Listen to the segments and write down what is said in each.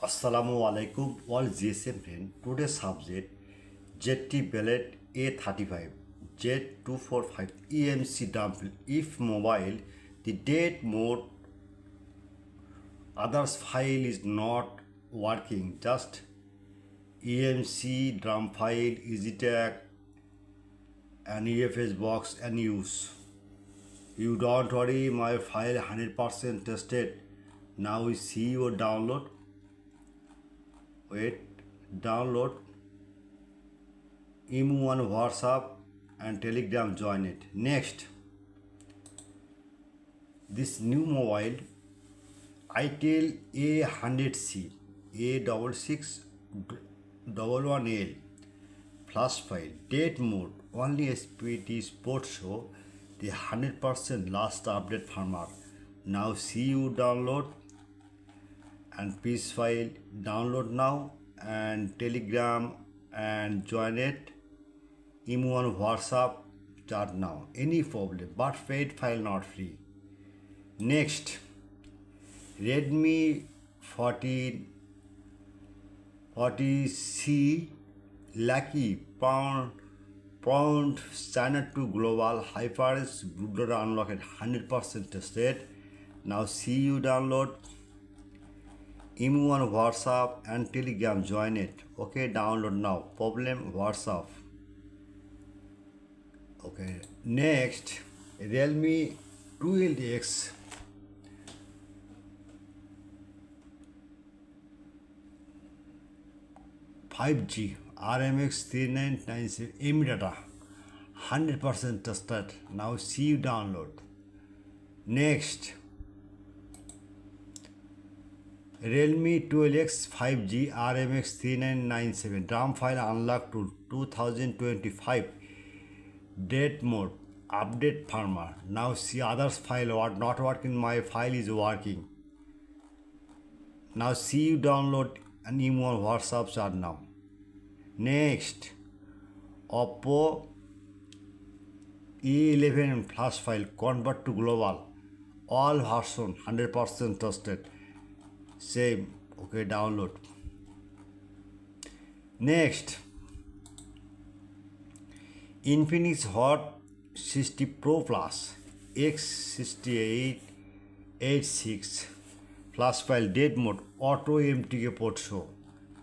Assalamu alaikum, all GSM friend. Today's subject ZT Bellet A35 Z245 EMC dump. If mobile, the date mode others file is not working. Just EMC drum file, EasyTag and EFS box and use. You don't worry, my file 100% tested. Now we see your download. Wait, download emu on WhatsApp and Telegram, join it. Next, this new mobile itel A100C A66111L flash file date mode only SPT sport show the 100% last update firmware. Now see you download and peace file download now and Telegram and join it. Emu on WhatsApp chat now. Any problem but paid file not free. Next, Redmi 40C Lucky Pound Standard to Global HyperX bootloader unlocked 100% tested. Now see you download emu on WhatsApp and Telegram, join it. Okay, download now. Problem WhatsApp. Okay, next Realme 12X 5G RMX 3997 M data 100% tested. Now see you download. Next, Realme 12X 5G RMX 3997 RAM file unlocked to 2025 date mode update firmware. Now see others file what not working, my file is working. Now see you download an emu on WhatsApp chat now. Next, Oppo E11 flash file convert to global all version 100% tested. Same. Okay, download. Next, Infinix Hot 60 Pro Plus X6886 flash file date mode auto MTK port show.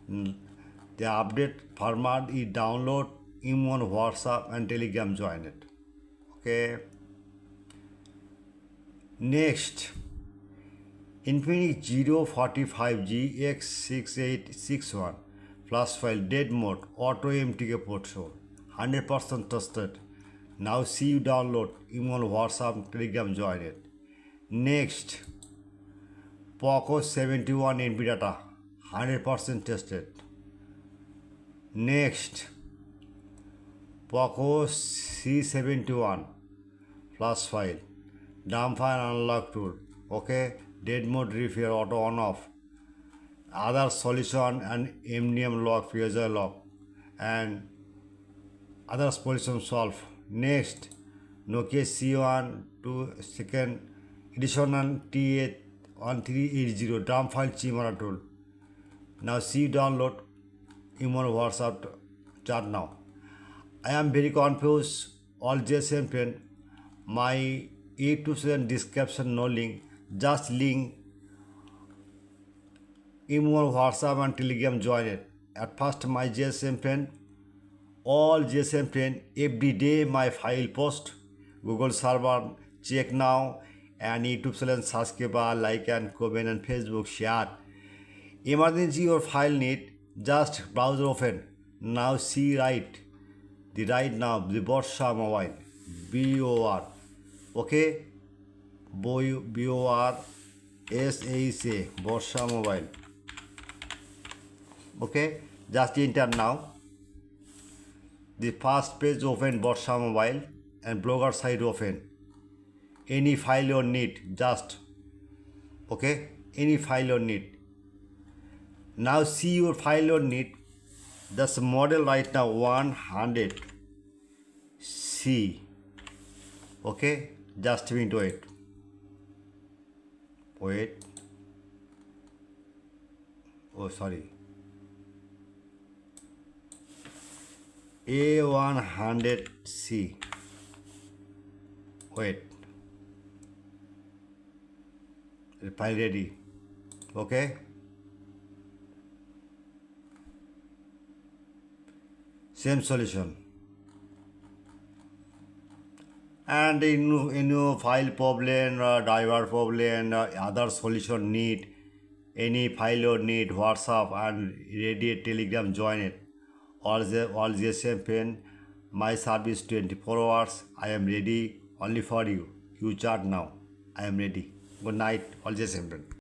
The update firmware is download emu on WhatsApp and Telegram, join it. Okay. Next, Infinix 045G X6861 flash file date mode auto MTK port show 100% tested. Now see you download emu on WhatsApp Telegram, join it. Next, Poco 71 NB data 100% tested. Next, Poco C71 flash file dump file unlock tool. Okay, dead mode repair auto on off. Other solution and MDM lock, fuser lock and other solution solve. Next, Nokia C1 to second edition and T1380 dump file Chimera tool. Now see download emu on WhatsApp chat now. I am very confused. All JSM friend, my YouTube channel description no link, just link emu on WhatsApp and Telegram, join it. At first my JSM friend, all JSM friend, every day my file post, Google server check now and YouTube channel subscribe, like and comment and Facebook share. Emergency your file need, just browser open. Now see right now the Borsha Mobile BOR. Okay, BORSHA Borsha Mobile. Okay, just enter now. The first page open Borsha Mobile and blogger site open. Any file you need, just okay, any file you need. Now see your file you need. That's model right now 100C. Okay, just wait. Oh, sorry. A100C. Wait. File ready. Okay. Same solution. And in your file problem, driver problem, other solution need, any file or need WhatsApp and ready Telegram join it. All the same pen. My service 24 hours. I am ready only for you. You chat now. I am ready. Good night. All the same pen.